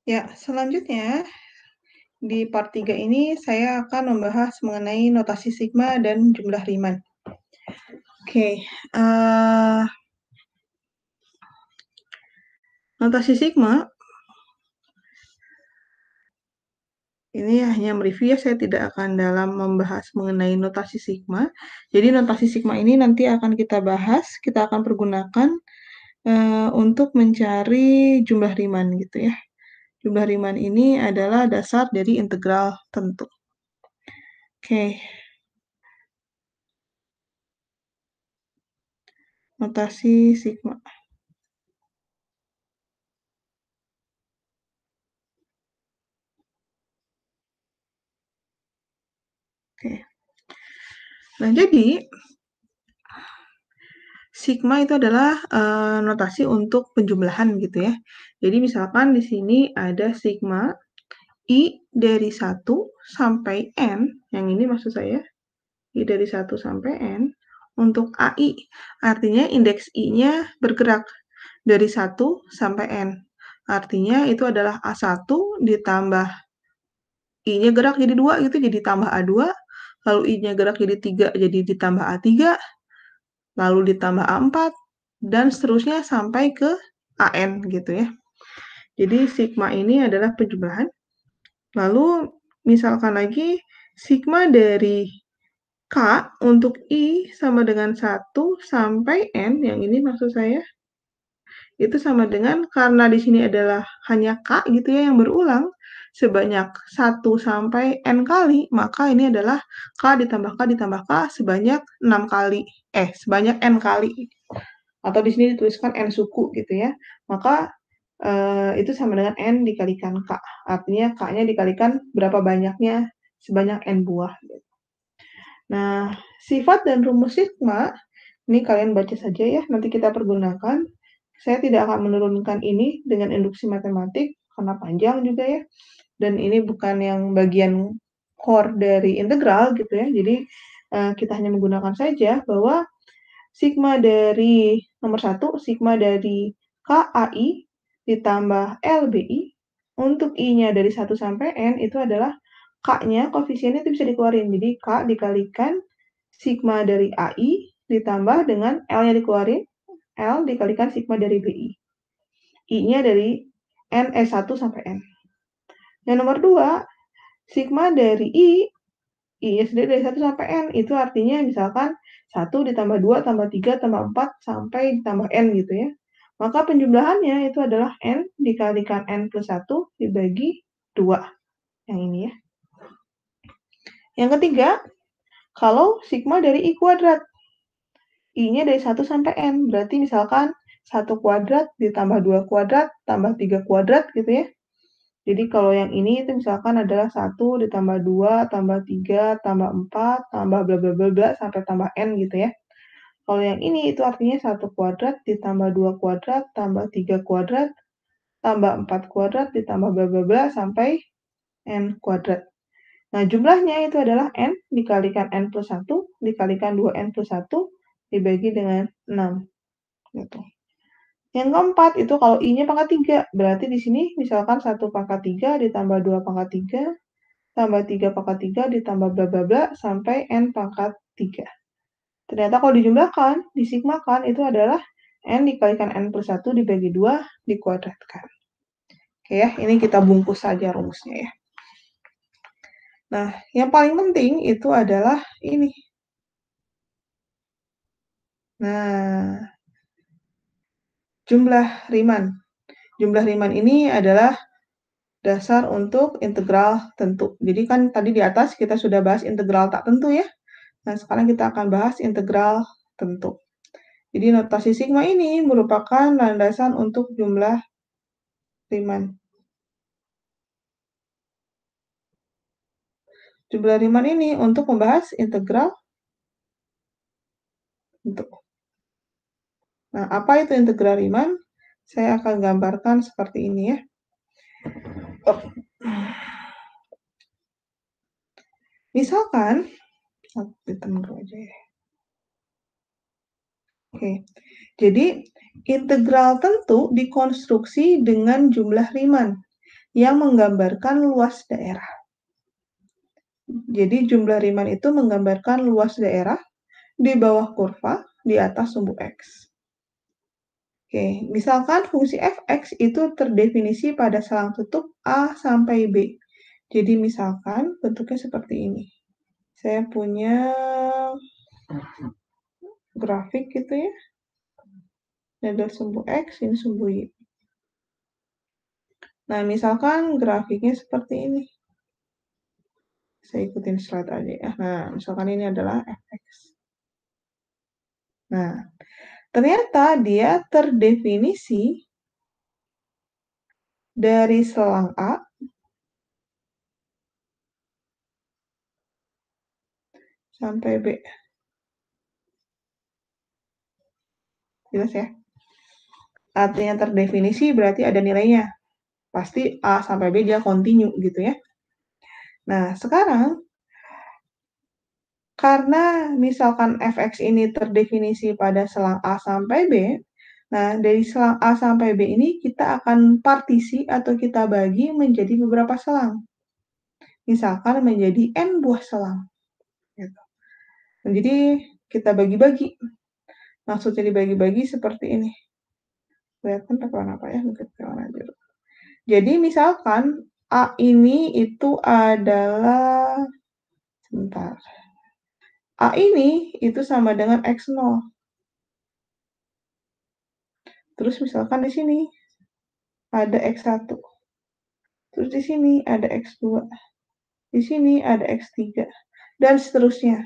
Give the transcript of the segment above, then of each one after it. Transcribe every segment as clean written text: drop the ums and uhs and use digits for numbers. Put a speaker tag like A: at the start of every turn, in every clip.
A: Ya, selanjutnya di part 3 ini saya akan membahas mengenai notasi sigma dan jumlah Riemann. Oke, notasi sigma ini hanya mereview ya, saya tidak akan dalam membahas mengenai notasi sigma. Jadi notasi sigma ini nanti akan kita bahas, kita akan pergunakan untuk mencari jumlah Riemann gitu ya. Jumlah Riemann ini adalah dasar dari integral tentu. Oke. Notasi sigma. Oke. Nah, jadi sigma itu adalah notasi untuk penjumlahan gitu ya. Jadi misalkan di sini ada sigma I dari 1 sampai N, yang ini maksud saya, I dari 1 sampai N, untuk AI. Artinya indeks I-nya bergerak dari 1 sampai N. Artinya itu adalah A1 ditambah I-nya gerak jadi 2 gitu, jadi tambah A2, lalu I-nya gerak jadi 3, jadi ditambah A3, lalu ditambah A4, dan seterusnya sampai ke AN gitu ya. Jadi sigma ini adalah penjumlahan. Lalu misalkan lagi sigma dari K untuk I sama dengan 1 sampai N, yang ini maksud saya, itu sama dengan, karena di sini adalah hanya K gitu ya yang berulang, sebanyak 1 sampai N kali, maka ini adalah K ditambah K ditambah K sebanyak 6 kali, sebanyak N kali. Atau di sini dituliskan N suku gitu ya. Maka itu sama dengan N dikalikan K. Artinya K-nya dikalikan berapa banyaknya, sebanyak N buah. Nah, sifat dan rumus sigma, ini kalian baca saja ya, nanti kita pergunakan. Saya tidak akan menurunkan ini dengan induksi matematik, karena panjang juga ya. Dan ini bukan yang bagian core dari integral gitu ya. Jadi kita hanya menggunakan saja bahwa sigma dari nomor 1, sigma dari KAI ditambah LBI, untuk I-nya dari 1 sampai N itu adalah K-nya, koefisiennya itu bisa dikeluarin. Jadi K dikalikan sigma dari AI ditambah dengan L-nya dikeluarin, L dikalikan sigma dari BI. I-nya dari N1 sampai N. Yang nomor 2, sigma dari I-nya sendiri dari 1 sampai N. Itu artinya misalkan 1 ditambah 2 tambah 3 tambah 4 sampai ditambah N gitu ya. Maka penjumlahannya itu adalah N dikalikan N plus 1 dibagi 2. Yang ini ya. Yang ketiga, kalau sigma dari I kuadrat. I-nya dari 1 sampai N. Berarti misalkan 1 kuadrat ditambah 2 kuadrat tambah 3 kuadrat gitu ya. Jadi kalau yang ini itu misalkan adalah 1 ditambah 2 tambah 3 tambah 4 tambah bla bla bla bla sampai tambah N gitu ya. Kalau yang ini itu artinya 1 kuadrat ditambah 2 kuadrat tambah 3 kuadrat tambah 4 kuadrat ditambah bla bla bla sampai N kuadrat. Nah, jumlahnya itu adalah N dikalikan N plus 1 dikalikan 2N plus 1 dibagi dengan 6. Gitu. Yang keempat itu kalau I-nya pangkat 3, berarti di sini misalkan 1 pangkat 3 ditambah 2 pangkat 3 tambah 3 pangkat 3 ditambah bla bla bla sampai N pangkat 3. Ternyata kalau dijumlahkan, disigmakan itu adalah N dikalikan N plus 1 dibagi 2 dikuadratkan. Oke ya, ini kita bungkus saja rumusnya ya. Nah, yang paling penting itu adalah ini. Nah, jumlah Riemann. Jumlah Riemann ini adalah dasar untuk integral tentu. Jadi kan tadi di atas kita sudah bahas integral tak tentu ya. Nah, sekarang kita akan bahas integral tentu. Jadi notasi sigma ini merupakan landasan untuk jumlah Riemann. Jumlah Riemann ini untuk membahas integral tentu. Nah, apa itu integral Riemann? Saya akan gambarkan seperti ini ya. Misalkan, aja ya. Oke, jadi integral tentu dikonstruksi dengan jumlah Riemann. yang menggambarkan luas daerah. Jadi jumlah Riemann itu menggambarkan luas daerah di bawah kurva, di atas sumbu X. Oke, misalkan fungsi f(x) itu terdefinisi pada selang tutup A sampai B. Jadi misalkan bentuknya seperti ini. Saya punya grafik gitu ya. Ini adalah sumbu X, ini sumbu Y. Nah, misalkan grafiknya seperti ini. Saya ikutin slide aja ya. Nah, misalkan ini adalah f(x). Nah, ternyata dia terdefinisi dari selang A sampai B. Jelas ya? Artinya terdefinisi berarti ada nilainya. Pasti A sampai B dia kontinu gitu ya. Nah, sekarang karena misalkan f(x) ini terdefinisi pada selang A sampai B, nah dari selang A sampai B ini kita akan partisi atau kita bagi menjadi beberapa selang. Misalkan menjadi n buah selang. Gitu. Jadi kita bagi-bagi. Maksudnya dibagi-bagi seperti ini. Kelihatan pakai warna apa ya? Mungkin pakai warna biru. Jadi misalkan A ini itu adalah, sebentar. A ini itu sama dengan X0. Terus misalkan di sini ada X1. Terus di sini ada X2. Di sini ada X3. Dan seterusnya.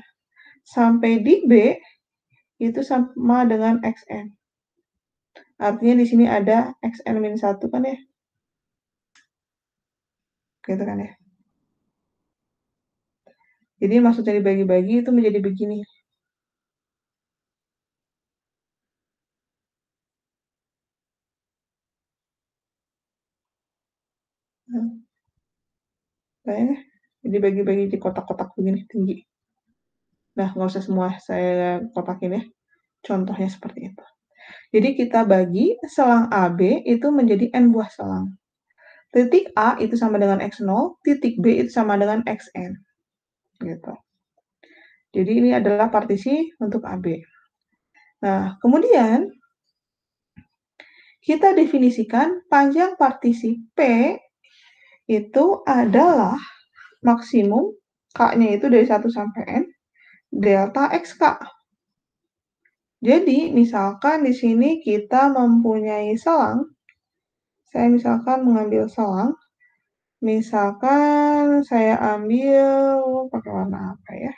A: Sampai di B itu sama dengan Xn. Artinya di sini ada Xn-1 kan ya? Gitu kan ya? Jadi maksudnya dibagi-bagi itu menjadi begini. Kayaknya jadi bagi-bagi di kotak-kotak begini tinggi. Nah, nggak usah semua saya kotakin ya. Contohnya seperti itu. Jadi kita bagi selang AB itu menjadi n buah selang. Titik A itu sama dengan X0, titik B itu sama dengan Xn. Gitu. Jadi ini adalah partisi untuk AB. Nah, kemudian kita definisikan panjang partisi P itu adalah maksimum K-nya itu dari 1 sampai N, delta XK. Jadi, misalkan di sini kita mempunyai selang, saya misalkan mengambil selang, misalkan saya ambil, pakai warna apa ya?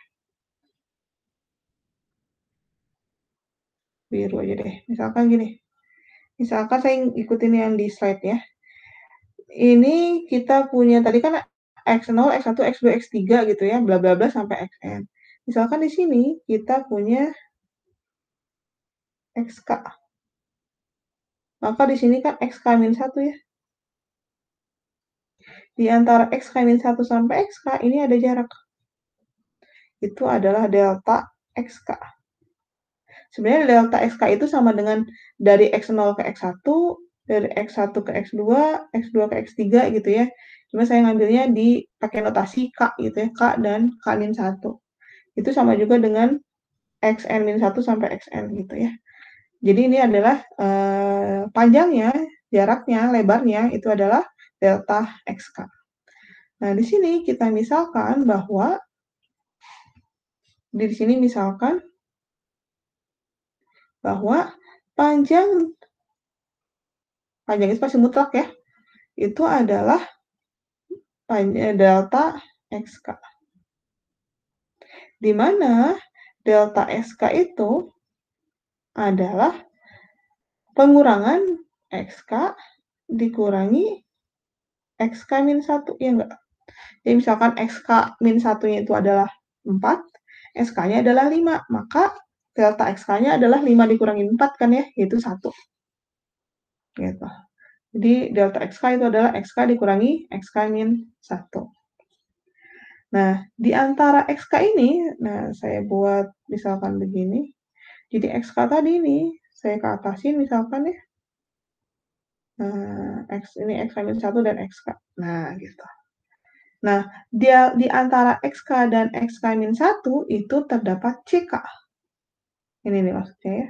A: Biru aja deh. Misalkan gini, misalkan saya ikutin yang di slide ya. Ini kita punya, tadi kan X0, X1, X2, X3 gitu ya, bla bla bla sampai Xn. Misalkan di sini kita punya XK. Maka di sini kan XK-1 ya. Di antara XK-1 sampai XK ini ada jarak. Itu adalah delta XK. Sebenarnya delta XK itu sama dengan dari X0 ke X1, dari X1 ke X2, X2 ke X3 gitu ya. Cuma saya ngambilnya pakai notasi K gitu ya, K dan K-1. Itu sama juga dengan Xn-1 sampai Xn gitu ya. Jadi ini adalah panjangnya, jaraknya, lebarnya itu adalah delta XK. Nah, di sini kita misalkan bahwa di sini misalkan bahwa panjang itu pasti mutlak ya. Itu adalah delta XK. Di mana delta XK itu adalah pengurangan XK dikurangi XK-1, ya enggak? Jadi misalkan XK-1-nya itu adalah 4, XK-nya adalah 5, maka delta XK-nya adalah 5 dikurangi 4 kan ya, yaitu 1. Gitu. Jadi delta XK itu adalah XK dikurangi XK-1. Nah, di antara XK ini, nah saya buat misalkan begini. Jadi XK tadi ini, saya ke atasin misalkan ya. X ini X-1 dan XK. Nah, gitu. Nah, di antara XK dan X-1 itu terdapat CK. Ini nih maksudnya ya.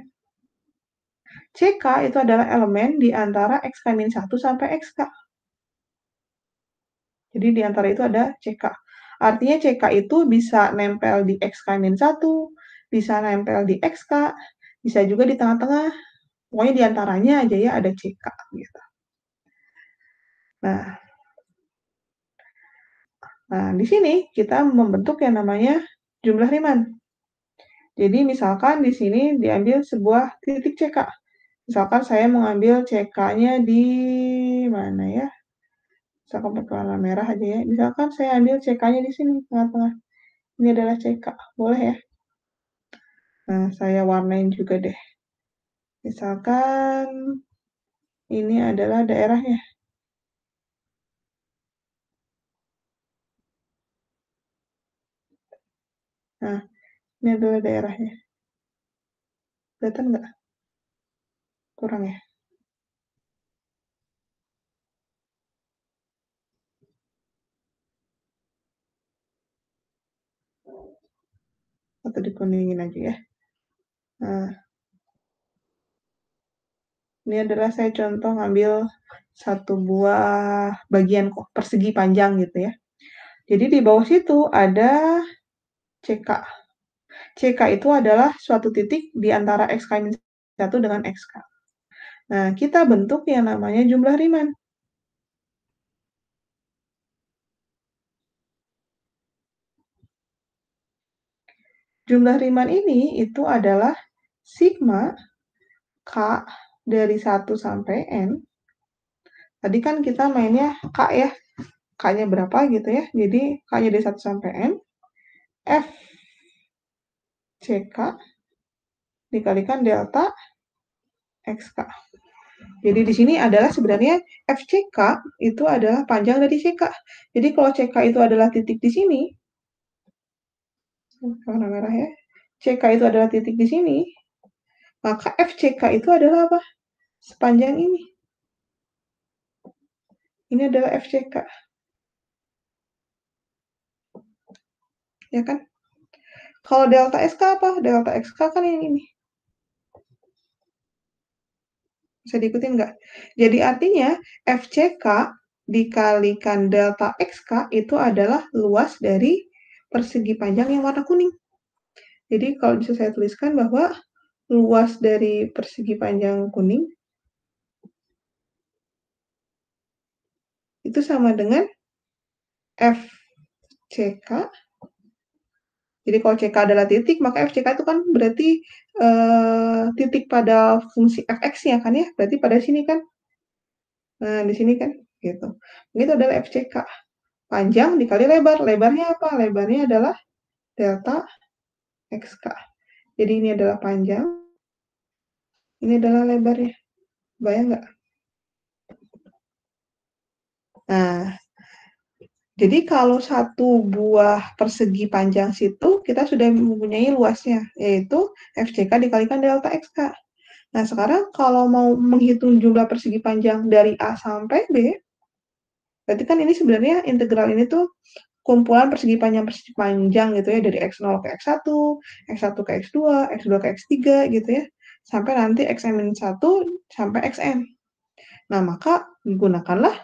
A: CK itu adalah elemen di antara X-1 sampai XK. Jadi di antara itu ada CK. Artinya CK itu bisa nempel di X-1, bisa nempel di XK, bisa juga di tengah-tengah. Pokoknya di antaranya aja ya ada CK gitu. Nah, di sini kita membentuk yang namanya jumlah Riemann. Jadi misalkan di sini diambil sebuah titik CK. Misalkan saya mengambil CK-nya di mana ya? Misalkan pakai warna merah aja ya. Misalkan saya ambil CK-nya di sini tengah-tengah. Ini adalah CK, boleh ya? Nah, saya warnain juga deh. Misalkan ini adalah daerahnya. Nah, ini adalah daerahnya. Kelihatan nggak? Kurang ya? Atau dikuningin aja ya. Nah, ini adalah saya contoh ngambil satu buah bagian persegi panjang gitu ya. Jadi di bawah situ ada CK. CK itu adalah suatu titik di antara X-1 dengan XK. Nah, kita bentuk yang namanya jumlah Riemann. Jumlah Riemann ini itu adalah sigma K dari 1 sampai N. Tadi kan kita mainnya K ya. K-nya berapa gitu ya. Jadi K-nya dari 1 sampai N. F CK dikalikan delta XK. Jadi di sini adalah sebenarnya FCK itu adalah panjang dari CK. Jadi kalau CK itu adalah titik di sini, warna merah ya. CK itu adalah titik di sini, maka FCK itu adalah apa? Sepanjang ini. Ini adalah FCK. Ya kan? Kalau delta SK apa? Delta XK kan yang ini. Bisa diikutin nggak? Jadi artinya FCK dikalikan delta XK itu adalah luas dari persegi panjang yang warna kuning. Jadi kalau bisa saya tuliskan bahwa luas dari persegi panjang kuning itu sama dengan FCK. Jadi kalau CK adalah titik, maka FCK itu kan berarti titik pada fungsi fx-nya kan ya, berarti pada sini kan. Nah, di sini kan gitu. Itu adalah FCK. Panjang dikali lebar. Lebarnya apa? Lebarnya adalah delta XK. Jadi ini adalah panjang, ini adalah lebarnya. Bayang nggak? Nah, jadi kalau satu buah persegi panjang situ, kita sudah mempunyai luasnya, yaitu FCK dikalikan delta XK. Nah, sekarang kalau mau menghitung jumlah persegi panjang dari A sampai B, berarti kan ini sebenarnya integral ini tuh kumpulan persegi panjang gitu ya, dari X0 ke X1, X1 ke X2, X2 ke X3 gitu ya, sampai nanti Xn-1 sampai Xn. Nah, maka gunakanlah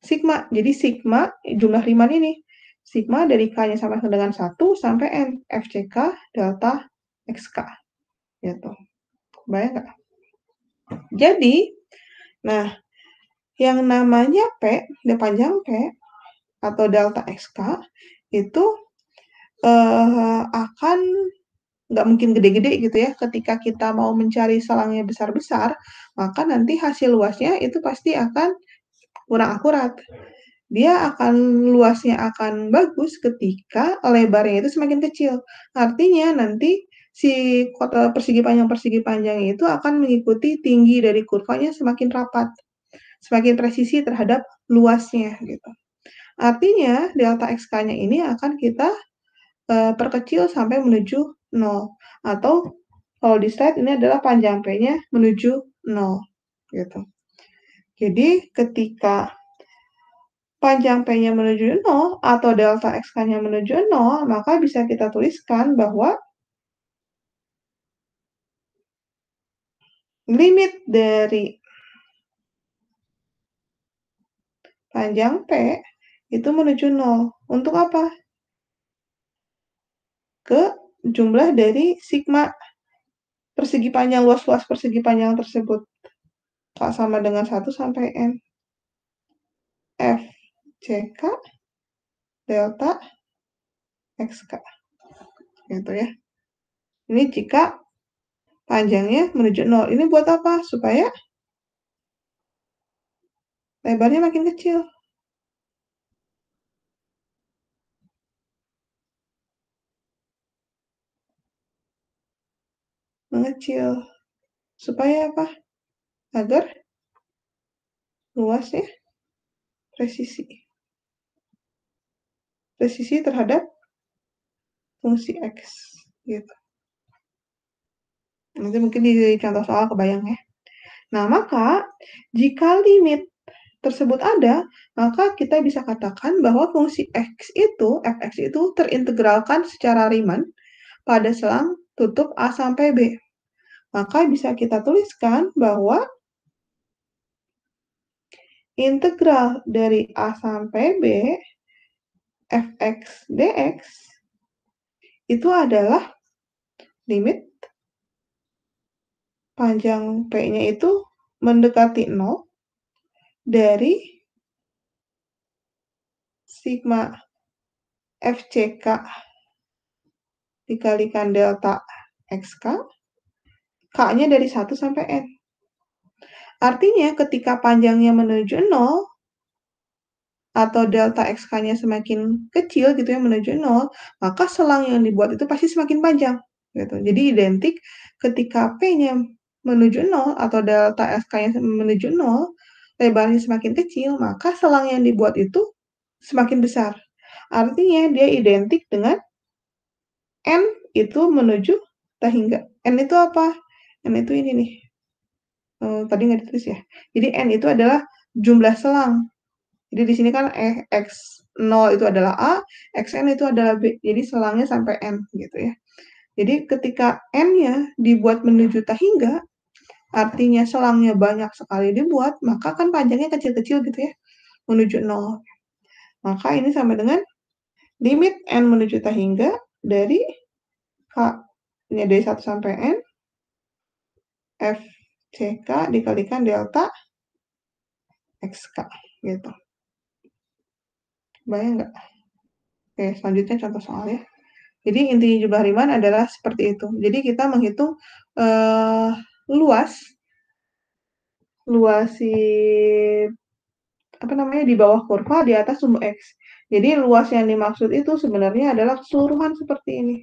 A: sigma. Jadi sigma jumlah Riemann ini. Sigma dari K-nya sama dengan 1 sampai N. FCK delta XK. Gitu. Bayang nggak? Jadi, nah, yang namanya P, panjang P, atau delta XK, itu akan nggak mungkin gede-gede gitu ya. Ketika kita mau mencari selangnya besar-besar, maka nanti hasil luasnya itu pasti akan kurang akurat. Dia akan luasnya akan bagus ketika lebarnya itu semakin kecil. Artinya nanti si persegi panjang itu akan mengikuti tinggi dari kurvanya semakin rapat, semakin presisi terhadap luasnya gitu. Artinya delta XK-nya ini akan kita perkecil sampai menuju 0. Atau kalau di slide ini adalah panjang P-nya menuju 0 gitu. Jadi ketika panjang P-nya menuju 0 atau delta X-nya menuju 0, maka bisa kita tuliskan bahwa limit dari panjang P itu menuju 0. Untuk apa? Ke jumlah dari sigma persegi panjang luas-luas persegi panjang tersebut. Sama dengan 1 sampai N. F CK delta XK. Gitu ya. Ini jika panjangnya menuju 0. Ini buat apa? Supaya lebarnya makin kecil. Mengecil. Supaya apa? Agar luasnya presisi. Presisi terhadap fungsi X. Gitu. Nanti mungkin di contoh soal kebayang ya. Nah, maka jika limit tersebut ada, maka kita bisa katakan bahwa fungsi X itu, fx itu terintegralkan secara Riemann pada selang tutup A sampai B. Maka bisa kita tuliskan bahwa integral dari A sampai B fx dx itu adalah limit panjang P-nya itu mendekati 0 dari sigma FCK dikalikan delta XK, K-nya dari 1 sampai N. Artinya ketika panjangnya menuju 0, atau delta XK-nya semakin kecil gitu ya, menuju 0, maka selang yang dibuat itu pasti semakin panjang. Gitu. Jadi identik ketika P-nya menuju 0 atau delta XK-nya menuju 0, lebarnya semakin kecil, maka selang yang dibuat itu semakin besar. Artinya dia identik dengan N itu menuju T hingga. N itu apa? N itu ini nih. Tadi nggak ditulis ya. Jadi N itu adalah jumlah selang. Jadi di sini kan X0 itu adalah A, Xn itu adalah B. Jadi selangnya sampai N gitu ya. Jadi ketika N-nya dibuat menuju T hingga, artinya selangnya banyak sekali dibuat, maka kan panjangnya kecil-kecil gitu ya, menuju 0. Maka ini sama dengan limit N menuju T hingga dari K-nya dari 1 sampai N, FCK dikalikan delta XK gitu. Bayang nggak? Oke, selanjutnya contoh soal ya. Jadi inti jumlah Riemann adalah seperti itu. Jadi kita menghitung luas si di bawah kurva di atas sumbu X. Jadi luas yang dimaksud itu sebenarnya adalah keseluruhan seperti ini.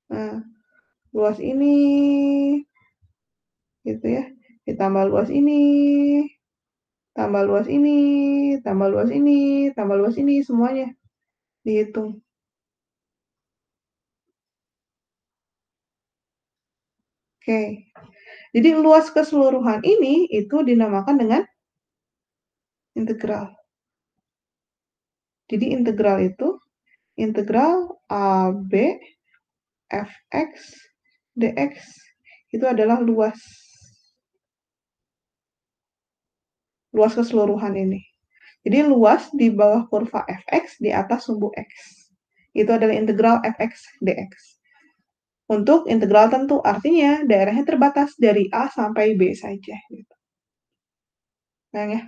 A: Nah, luas ini gitu ya. Ditambah luas ini, tambah luas ini, tambah luas ini, tambah luas ini, semuanya dihitung. Oke. Jadi luas keseluruhan ini itu dinamakan dengan integral. Jadi integral itu integral AB fx dx itu adalah luas keseluruhan ini. Jadi luas di bawah kurva fx di atas sumbu x. Itu adalah integral fx dx. Untuk integral tentu artinya daerahnya terbatas dari A sampai B saja. Nah, ya.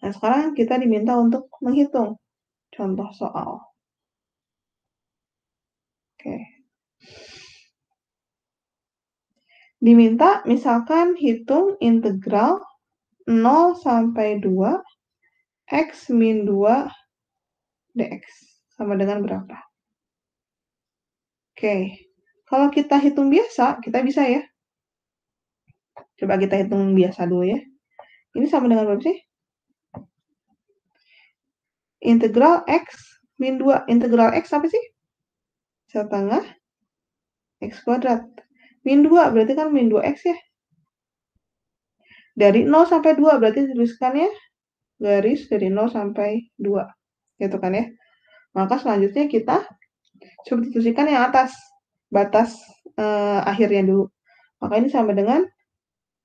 A: Nah, sekarang kita diminta untuk menghitung contoh soal. Oke. Diminta misalkan hitung integral 0 sampai 2 x min 2 dx sama dengan berapa? Oke, kalau kita hitung biasa, kita bisa ya. Coba kita hitung biasa dulu ya. Ini sama dengan berapa sih? Integral x min 2. Integral x apa sih? Setengah x kuadrat. Min 2 berarti kan min 2x ya. Dari 0 sampai 2 berarti tuliskannya garis dari 0 sampai 2. Gitu kan ya. Maka selanjutnya kita substitusikan yang atas, batas akhirnya dulu. Maka ini sama dengan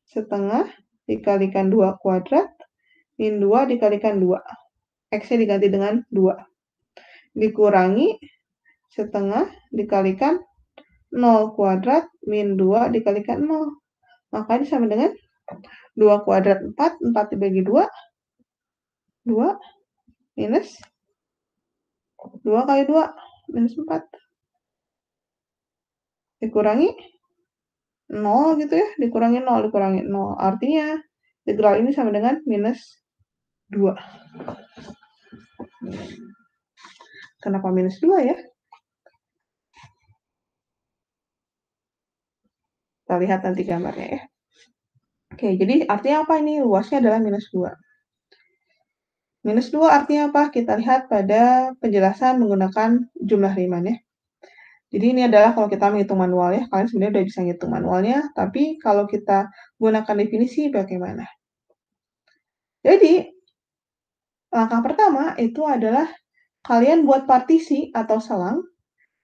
A: setengah dikalikan 2 kuadrat min 2 dikalikan 2. X-nya diganti dengan 2. Dikurangi setengah dikalikan 0 kuadrat min 2 dikalikan 0. Maka ini sama dengan 2 kuadrat 4, 4 dibagi 2, 2 minus 2 kali 2, minus 4. Dikurangi 0 gitu ya, dikurangi 0, dikurangi 0. Artinya integral ini sama dengan minus 2. Kenapa minus 2 ya? Kita lihat nanti gambarnya ya. Oke, jadi artinya apa ini? Luasnya adalah minus 2. Minus 2 artinya apa? Kita lihat pada penjelasan menggunakan jumlah Riemann ya. Jadi ini adalah kalau kita menghitung manual ya. Kalian sebenarnya udah bisa ngitung manualnya, tapi kalau kita gunakan definisi bagaimana? Jadi, langkah pertama itu adalah kalian buat partisi atau selang.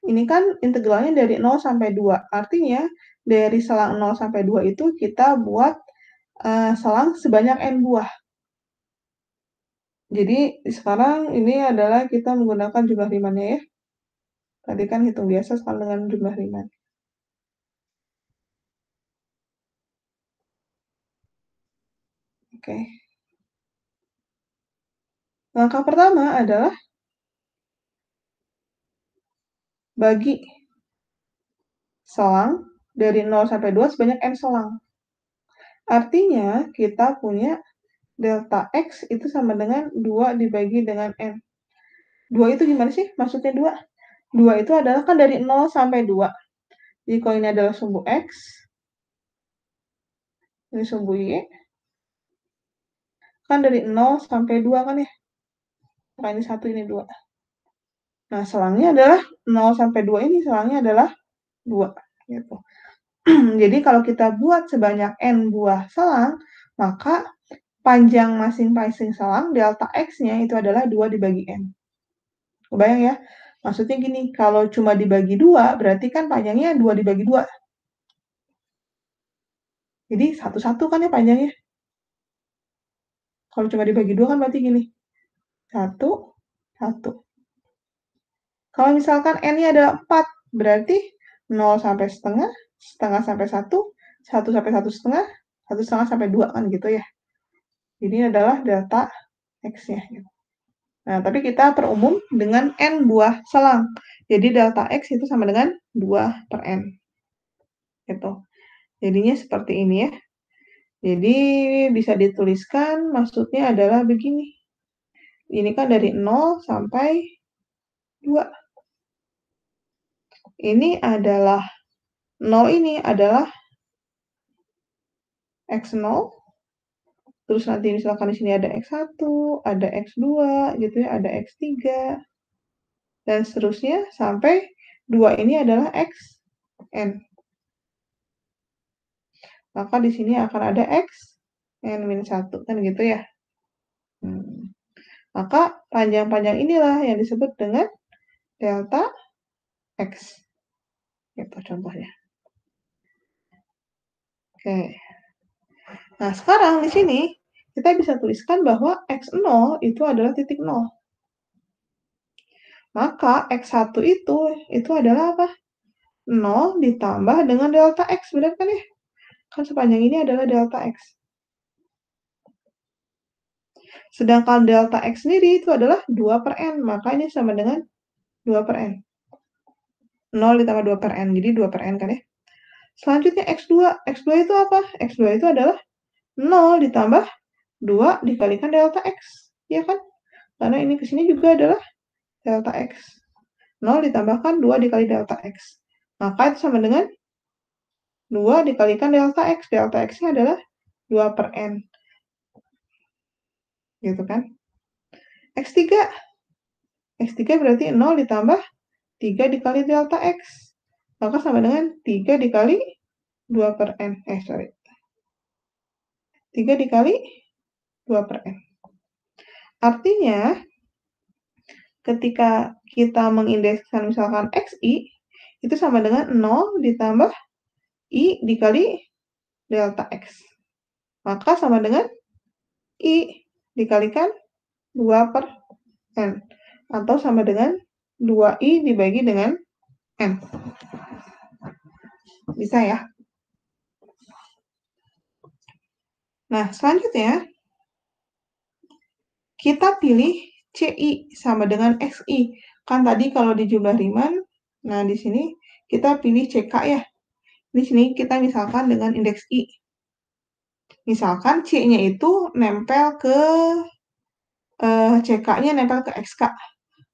A: Ini kan integralnya dari 0 sampai 2. Artinya, dari selang 0 sampai 2 itu kita buat selang sebanyak n buah. Jadi, sekarang ini adalah kita menggunakan jumlah Riemann-nya ya. Tadi kan hitung biasa, sekarang dengan jumlah Riemann. Oke. Langkah pertama adalah bagi selang dari 0 sampai 2 sebanyak n selang. Artinya, kita punya delta X itu sama dengan 2 dibagi dengan N. 2 itu gimana sih? Maksudnya 2? 2 itu adalah kan dari 0 sampai 2. Jadi kalau ini adalah sumbu X, ini sumbu Y, kan dari 0 sampai 2 kan ya? Maka ini 1, ini 2. Nah, selangnya adalah 0 sampai 2 ini, selangnya adalah 2. Gitu. Jadi kalau kita buat sebanyak N buah selang, maka panjang masing-masing selang, delta X-nya itu adalah 2 dibagi N. Kebayang ya? Maksudnya gini, kalau cuma dibagi 2, berarti kan panjangnya 2 dibagi 2. Jadi, satu-satu kan ya panjangnya. Kalau cuma dibagi 2 kan berarti gini. 1, 1. Kalau misalkan N-nya adalah 4, berarti 0 sampai setengah, setengah sampai 1, 1 sampai 1 setengah, 1 setengah sampai 2 kan gitu ya. Jadi ini adalah delta X-nya. Nah, tapi kita perumum dengan N buah selang. Jadi delta X itu sama dengan 2 per N. Gitu. Jadinya seperti ini ya. Jadi bisa dituliskan maksudnya adalah begini. Ini kan dari 0 sampai 2. Ini adalah 0 ini adalah X0. Terus nanti misalkan di sini ada X1, ada X2 gitu ya, ada X3 dan seterusnya sampai 2 ini adalah Xn. Maka di sini akan ada X n-1 kan gitu ya. Maka panjang-panjang inilah yang disebut dengan delta X. Gitu contohnya. Oke. Nah, sekarang di sini kita bisa tuliskan bahwa X0 itu adalah titik 0. Maka X1 itu adalah apa? 0 ditambah dengan delta X, benar kan ya? Kan sepanjang ini adalah delta X. Sedangkan delta X sendiri itu adalah 2 per N, maka ini sama dengan 2 per N. 0 ditambah 2 per N, jadi 2 per N kan ya? Selanjutnya X2. X2 itu apa? X2 itu adalah 0 ditambah 2 dikalikan delta X, ya kan? Karena ini ke sini juga adalah delta X. 0 ditambahkan 2 dikali delta X. Maka itu sama dengan 2 dikalikan delta X. Delta X-nya adalah 2 per N. Gitu kan? X3. X3 berarti 0 ditambah 3 dikali delta X. Maka sama dengan 3 dikali 3 dikali 2/n. Artinya, ketika kita mengindekskan misalkan XI, itu sama dengan 0 ditambah I dikali delta X. Maka sama dengan I dikalikan 2/n. Atau sama dengan 2I dibagi dengan N. Bisa ya? Nah, selanjutnya, kita pilih CI sama dengan XI. Kan tadi kalau di jumlah Riemann, nah di sini kita pilih CK ya. Di sini kita misalkan dengan indeks I. Misalkan C-nya itu nempel ke CK-nya nempel ke XK.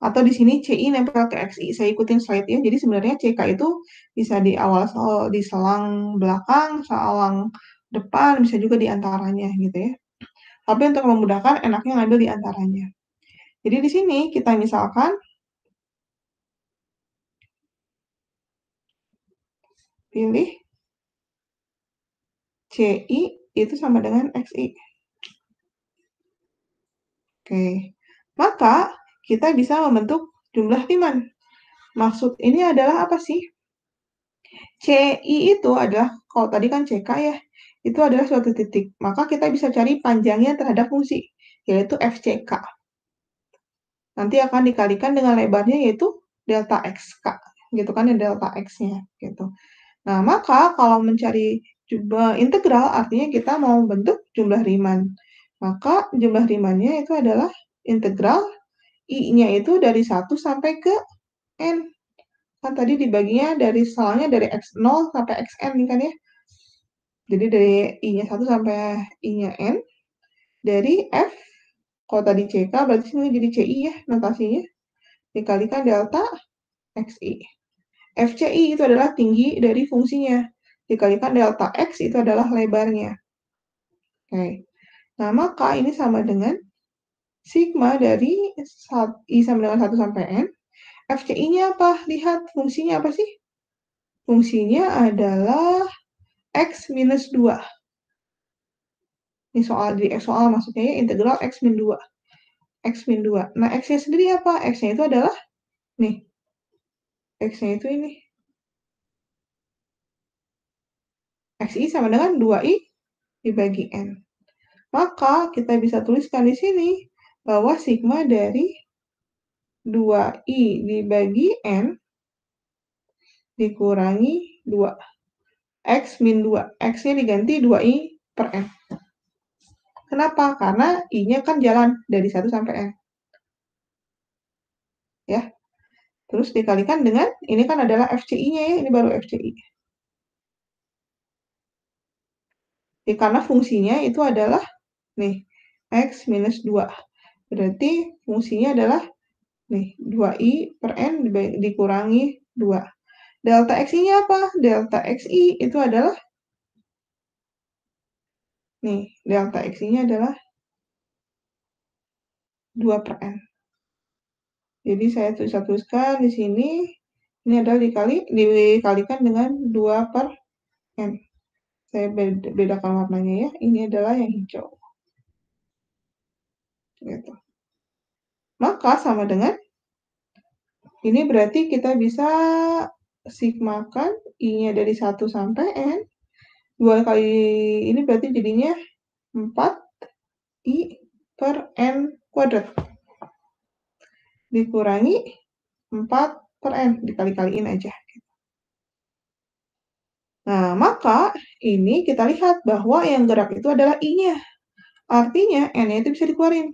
A: Atau di sini CI nempel ke XI. Saya ikutin slide ya. Jadi sebenarnya CK itu bisa di awal di selang belakang, selang depan, bisa juga di antaranya gitu ya. Tapi untuk memudahkan enaknya ngambil di antaranya. Jadi di sini kita misalkan pilih CI itu sama dengan XI. Oke. Maka kita bisa membentuk jumlah Riemann. Maksud ini adalah apa sih? CI itu adalah, kalau tadi kan CK ya, itu adalah suatu titik. Maka kita bisa cari panjangnya terhadap fungsi, yaitu FCK. Nanti akan dikalikan dengan lebarnya, yaitu delta XK. Gitu kan ya, delta X-nya. Gitu. Nah, maka kalau mencari jumlah integral, artinya kita mau membentuk jumlah Riemann. Maka jumlah Riemann-nya itu adalah integral I-nya itu dari 1 sampai ke N. Kan tadi dibaginya dari soalnya dari X0 sampai Xn kan ya. Jadi dari I-nya 1 sampai I-nya N. Dari F, kalau tadi CK berarti sini jadi CI ya notasinya. Dikalikan delta XI. FCI itu adalah tinggi dari fungsinya. Dikalikan delta X itu adalah lebarnya. Oke. Nah, maka ini sama dengan sigma dari I sama dengan 1 sampai N. FCI-nya apa? Lihat fungsinya apa sih? Fungsinya adalah X minus 2. Ini soal maksudnya ya, integral X min 2. X min 2. Nah, X-nya sendiri apa? X-nya itu adalah, nih, X-nya itu ini. XI sama dengan 2I dibagi N. Maka kita bisa tuliskan di sini bahwa sigma dari 2I dibagi N dikurangi 2. X min 2. X-nya diganti 2I per N. Kenapa? Karena I-nya kan jalan dari 1 sampai N. Ya. Terus dikalikan dengan, ini kan adalah FCI-nya ya, ini baru FCI. Ya, karena fungsinya itu adalah, nih, X minus 2. Berarti fungsinya adalah, nih, 2I per N dikurangi 2. Delta XI-nya apa? Delta XI itu adalah, nih, delta XI-nya adalah 2 per N. Jadi saya tuliskan di sini, ini adalah dikalikan dengan 2 per N. Saya bedakan warnanya ya, ini adalah yang hijau. Gitu. Maka sama dengan, ini berarti kita bisa sigmakan I-nya dari 1 sampai N. 2 kali ini berarti jadinya 4I per N kuadrat. Dikurangi 4 per N, dikali-kaliin aja. Nah, maka ini kita lihat bahwa yang gerak itu adalah I-nya. Artinya N-nya itu bisa dikeluarin.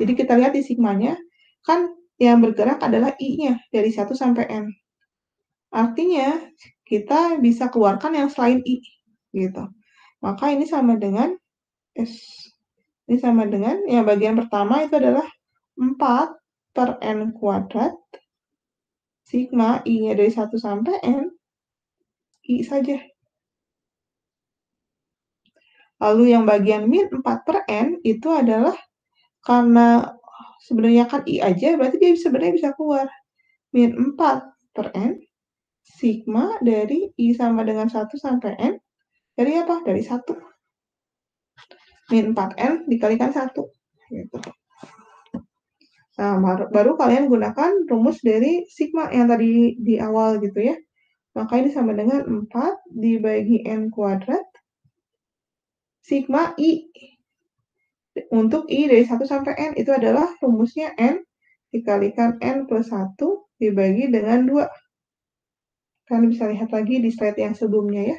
A: Jadi kita lihat di sigmanya, kan yang bergerak adalah I-nya dari 1 sampai N. Artinya kita bisa keluarkan yang selain I. Gitu. Maka ini sama dengan S. Ini sama dengan, yang bagian pertama itu adalah 4 per N kuadrat. Sigma I-nya dari 1 sampai N. I saja. Lalu yang bagian min 4 per N itu adalah karena sebenarnya kan I aja, berarti dia sebenarnya bisa keluar. Min 4 per N, sigma dari I sama dengan 1 sampai N, Dari apa? Dari 1. Min 4N dikalikan 1. Gitu. Nah, baru kalian gunakan rumus dari sigma yang tadi di awal gitu ya. Maka ini sama dengan 4 dibagi N kuadrat sigma I. Untuk I dari 1 sampai N itu adalah rumusnya N dikalikan N plus 1 dibagi dengan 2. Kalian bisa lihat lagi di slide yang sebelumnya ya.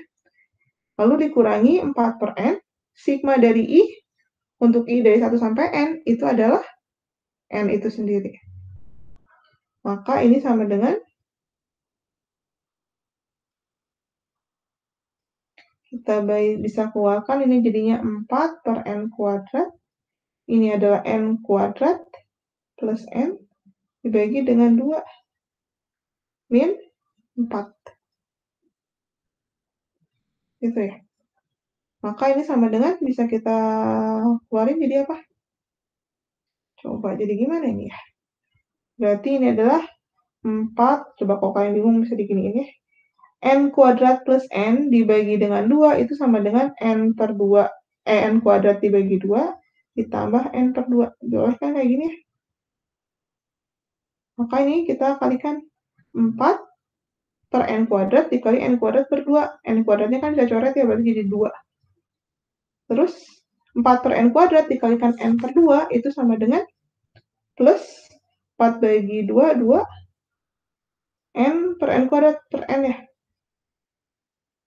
A: Lalu dikurangi 4 per N. Sigma dari I untuk I dari 1 sampai N itu adalah N itu sendiri. Maka ini sama dengan kita bisa keluarkan ini jadinya 4 per N kuadrat. Ini adalah N kuadrat plus N dibagi dengan 2 min 4. Gitu ya. Maka ini sama dengan bisa kita keluarin jadi apa? Coba jadi gimana ini ya? Berarti ini adalah 4, coba kalau kalian bingung bisa diginiin ya. N kuadrat plus N dibagi dengan 2 itu sama dengan N per 2. N kuadrat dibagi 2 ditambah N per 2. Boleh kan kayak gini ya? Maka ini kita kalikan 4 per N kuadrat dikali N kuadrat per 2. N kuadratnya kan bisa coret ya, berarti jadi 2. Terus 4 per N kuadrat dikalikan N per 2 itu sama dengan plus 4 bagi 2, 2 N per N kuadrat per N ya.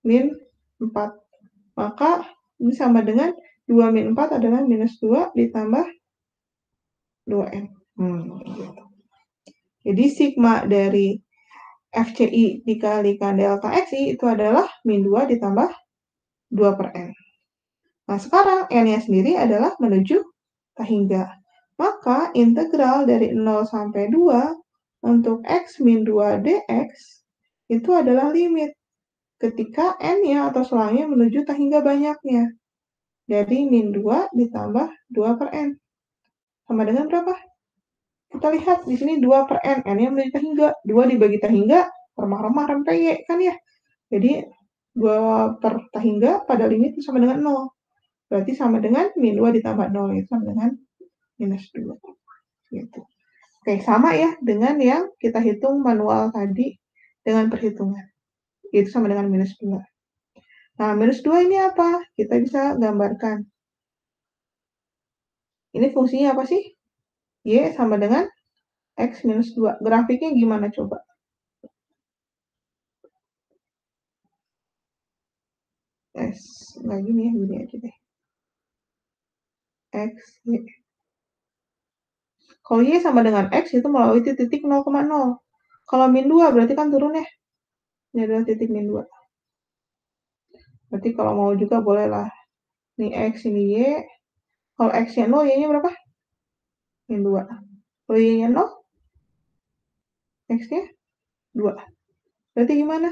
A: Min 4. Maka ini sama dengan 2 min 4 adalah minus 2 ditambah 2N. Gitu. Jadi sigma dari FCI dikalikan delta XI itu adalah min 2 ditambah 2 per N. Nah, sekarang N-nya sendiri adalah menuju hingga. Maka integral dari 0 sampai 2 untuk X min 2 dx itu adalah limit ketika N-nya atau selangnya menuju hingga banyaknya. Dari min 2 ditambah 2 per N. Sama dengan berapa? Kita lihat di sini 2 per N. N-nya menuju hingga. 2 dibagi hingga, remah-remah rempeyek kan ya. Jadi 2 per hingga pada limit itu sama dengan 0. Berarti sama dengan min 2 ditambah 0 itu sama dengan minus 2. Gitu. Oke, sama ya dengan yang kita hitung manual tadi dengan perhitungan. Itu sama dengan minus 2. Nah, minus 2 ini apa? Kita bisa gambarkan. Ini fungsinya apa sih? Y sama dengan X minus 2. Grafiknya gimana coba? Nah gini ya, gini aja deh. X, Y. Kalau Y sama dengan X itu melalui titik 0,0. Kalau min 2 berarti kan turun ya. Ini adalah titik min 2. Berarti kalau mau juga boleh lah. Ini X, ini Y. Kalau X-nya 0, Y-nya berapa? Min 2. Kalau Y-nya 0, X-nya 2. Berarti gimana?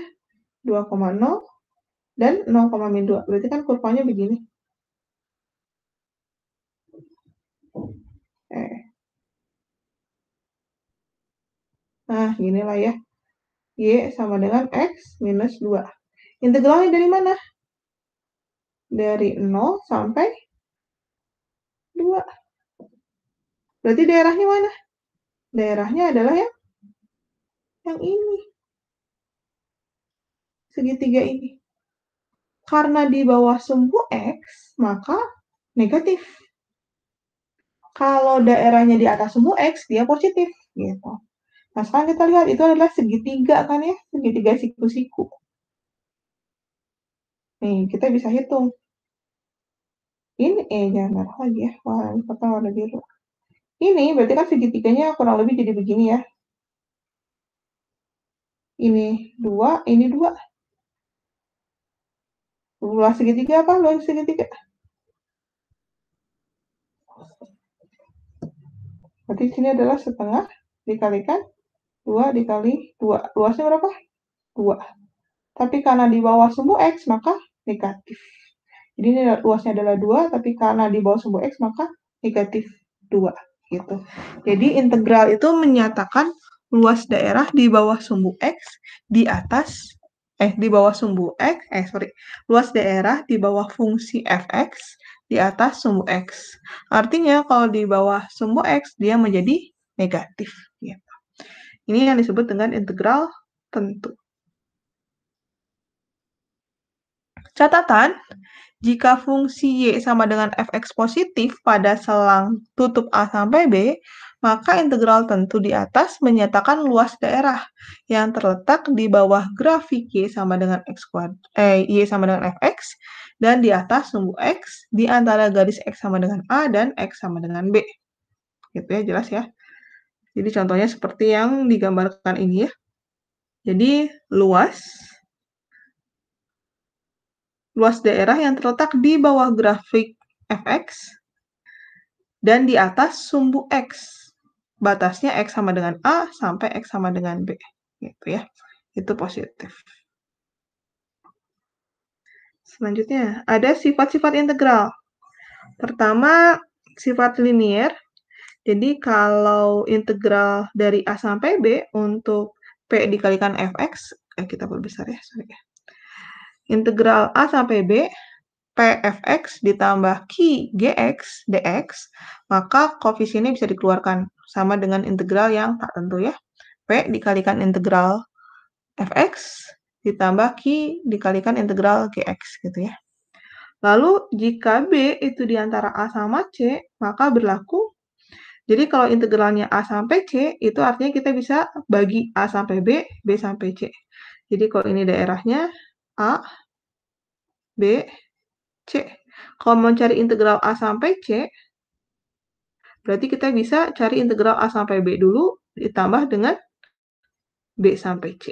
A: 2,0 dan 0, min 2. Berarti kan kurvanya begini. Nah, ginilah ya. Y sama dengan X minus 2. Integralnya dari mana? Dari 0 sampai 2. Berarti daerahnya mana? Daerahnya adalah yang ini. Segitiga ini. Karena di bawah sumbu X, maka negatif. Kalau daerahnya di atas sumbu X, dia positif. Gitu. Nah, sekarang kita lihat, itu adalah segitiga kan ya? Segitiga siku-siku. Nih, kita bisa hitung. Ini, jangan merah lagi ya. Wah, ini warna biru. Ini berarti kan segitiganya kurang lebih jadi begini ya. Ini 2, ini 2. Luas segitiga apa? Luas segitiga. Berarti sini adalah setengah dikalikan 2 dikali 2. Luasnya berapa? 2. Tapi karena di bawah sumbu X, maka negatif. Jadi ini luasnya adalah 2, tapi karena di bawah sumbu X, maka negatif 2. Gitu. Jadi integral itu menyatakan luas daerah di bawah sumbu X di atas di bawah sumbu X, luas daerah di bawah fungsi fx di atas sumbu X. Artinya kalau di bawah sumbu X, dia menjadi negatif. Gitu. Ini yang disebut dengan integral tentu. Catatan, jika fungsi Y sama dengan fx positif pada selang tutup A sampai B, maka integral tentu di atas menyatakan luas daerah yang terletak di bawah grafik Y sama dengan Y sama dengan fx dan di atas sumbu X di antara garis X sama dengan A dan X sama dengan B. Gitu ya, jelas ya. Jadi contohnya seperti yang digambarkan ini ya. Jadi luas daerah yang terletak di bawah grafik fx dan di atas sumbu X. Batasnya X sama dengan A sampai X sama dengan B. Gitu ya. Itu positif. Selanjutnya, ada sifat-sifat integral. Pertama, sifat linier. Jadi kalau integral dari A sampai B untuk P dikalikan fx, kita perbesar ya, sorry ya. Integral A sampai B, Pfx ditambah Q Gx dx, maka koefisiennya bisa dikeluarkan sama dengan integral yang tak tentu ya. P dikalikan integral fx ditambah Q dikalikan integral gx gitu ya. Lalu jika B itu di antara A sama C, maka berlaku. Jadi kalau integralnya A sampai C, itu artinya kita bisa bagi A sampai B, B sampai C. Jadi kalau ini daerahnya A, B, C. Kalau mau cari integral A sampai C, berarti kita bisa cari integral A sampai B dulu, ditambah dengan B sampai C.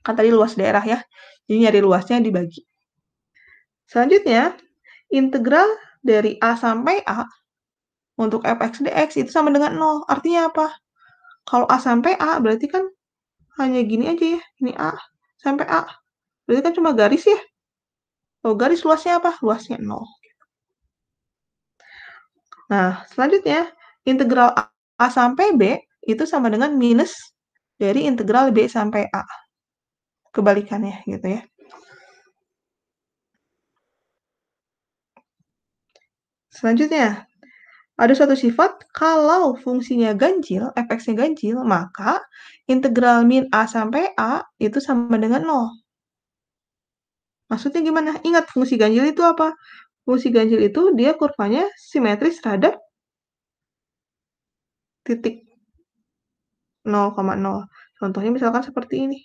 A: Kan tadi luas daerah ya, jadi nyari luasnya dibagi. Selanjutnya, integral dari A sampai A untuk fx dx itu sama dengan 0. Artinya apa? Kalau A sampai A, berarti kan hanya gini aja ya, ini A sampai A. Berarti kan cuma garis ya. Kalau garis luasnya apa? Luasnya 0. Nah, selanjutnya, integral A sampai B itu sama dengan minus dari integral B sampai A. Kebalikannya gitu ya. Selanjutnya, ada suatu sifat kalau fungsinya ganjil, fx-nya ganjil, maka integral min A sampai A itu sama dengan 0. Maksudnya gimana? Ingat fungsi ganjil itu apa? Fungsi ganjil itu dia kurvanya simetris terhadap titik 0,0. Contohnya misalkan seperti ini.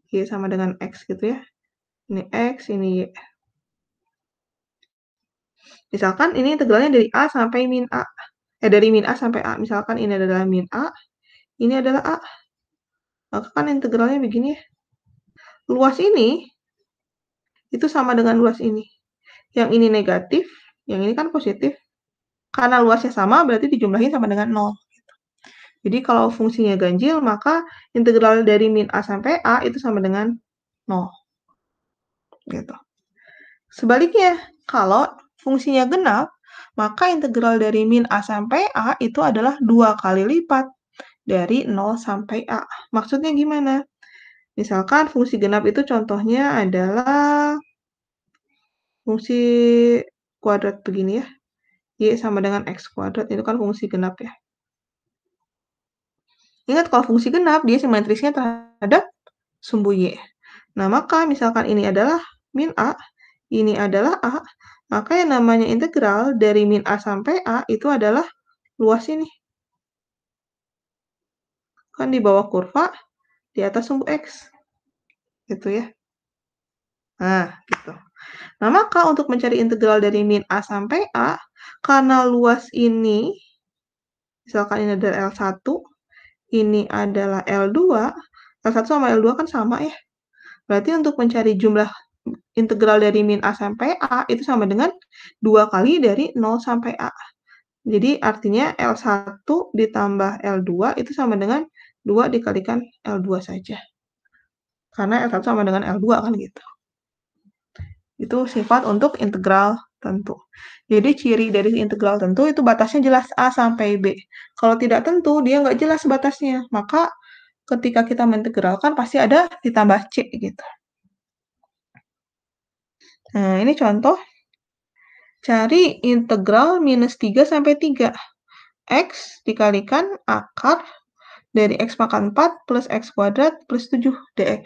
A: Y sama dengan X gitu ya. Ini X, ini Y. Misalkan ini integralnya dari A sampai min A. Dari min A sampai A. Misalkan ini adalah min A, ini adalah A. Maka kan integralnya begini ya. Luas ini itu sama dengan luas ini. Yang ini negatif, yang ini kan positif. Karena luasnya sama, berarti dijumlahin sama dengan 0. Jadi kalau fungsinya ganjil, maka integral dari min A sampai A itu sama dengan 0. Gitu. Sebaliknya, kalau fungsinya genap, maka integral dari min A sampai A itu adalah 2 kali lipat dari 0 sampai A. Maksudnya gimana? Misalkan fungsi genap itu contohnya adalah fungsi kuadrat begini ya. Y sama dengan X kuadrat, itu kan fungsi genap ya. Ingat kalau fungsi genap, dia simetrisnya terhadap sumbu Y. Nah, maka misalkan ini adalah min A, ini adalah A, maka yang namanya integral dari min A sampai A itu adalah luas ini. Kan di bawah kurva, di atas sumbu X. Gitu ya. Nah, gitu. Nah, maka untuk mencari integral dari min A sampai A, karena luas ini, misalkan ini adalah L1, ini adalah L2, L1 sama L2 kan sama ya. Berarti untuk mencari jumlah integral dari min A sampai A itu sama dengan 2 kali dari 0 sampai A. Jadi artinya L1 ditambah L2 itu sama dengan 2 dikalikan L2 saja. Karena L1 sama dengan L2 kan gitu. Itu sifat untuk integral tentu. Jadi ciri dari integral tentu itu batasnya jelas A sampai B. Kalau tidak tentu, dia nggak jelas batasnya. Maka ketika kita mengintegralkan pasti ada ditambah C gitu. Nah, ini contoh cari integral minus 3 sampai 3. X dikalikan akar dari X pangkat 4 plus X kuadrat plus 7 dx.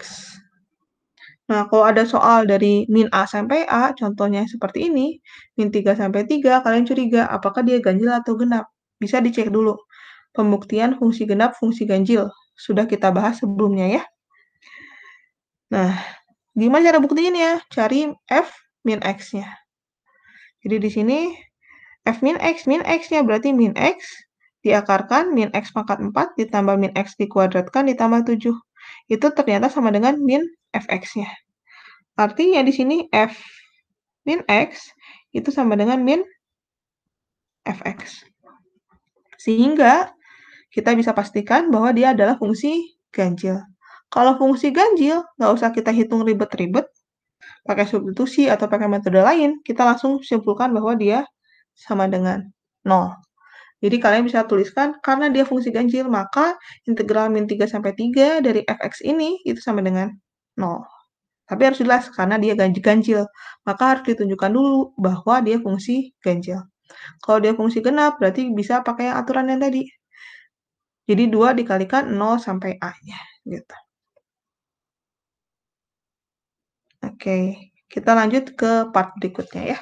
A: Nah, kalau ada soal dari min A sampai A, contohnya seperti ini, min 3 sampai 3, kalian curiga apakah dia ganjil atau genap. Bisa dicek dulu. Pembuktian fungsi genap, fungsi ganjil. Sudah kita bahas sebelumnya ya. Nah, gimana cara buktiinnya? Cari F min X-nya. Jadi di sini F min X-nya berarti min X diakarkan min X pangkat 4 ditambah min X dikuadratkan ditambah 7. Itu ternyata sama dengan min Fx-nya. Artinya di sini F min X itu sama dengan min Fx. Sehingga kita bisa pastikan bahwa dia adalah fungsi ganjil. Kalau fungsi ganjil, nggak usah kita hitung ribet-ribet, pakai substitusi atau pakai metode lain, kita langsung simpulkan bahwa dia sama dengan 0. Jadi kalian bisa tuliskan, karena dia fungsi ganjil, maka integral min 3 sampai 3 dari fx ini itu sama dengan 0. Tapi harus jelas, karena dia ganjil, maka harus ditunjukkan dulu bahwa dia fungsi ganjil. Kalau dia fungsi genap, berarti bisa pakai aturan yang tadi. Jadi 2 dikalikan 0 sampai A-nya. Gitu. Oke, kita lanjut ke part berikutnya ya.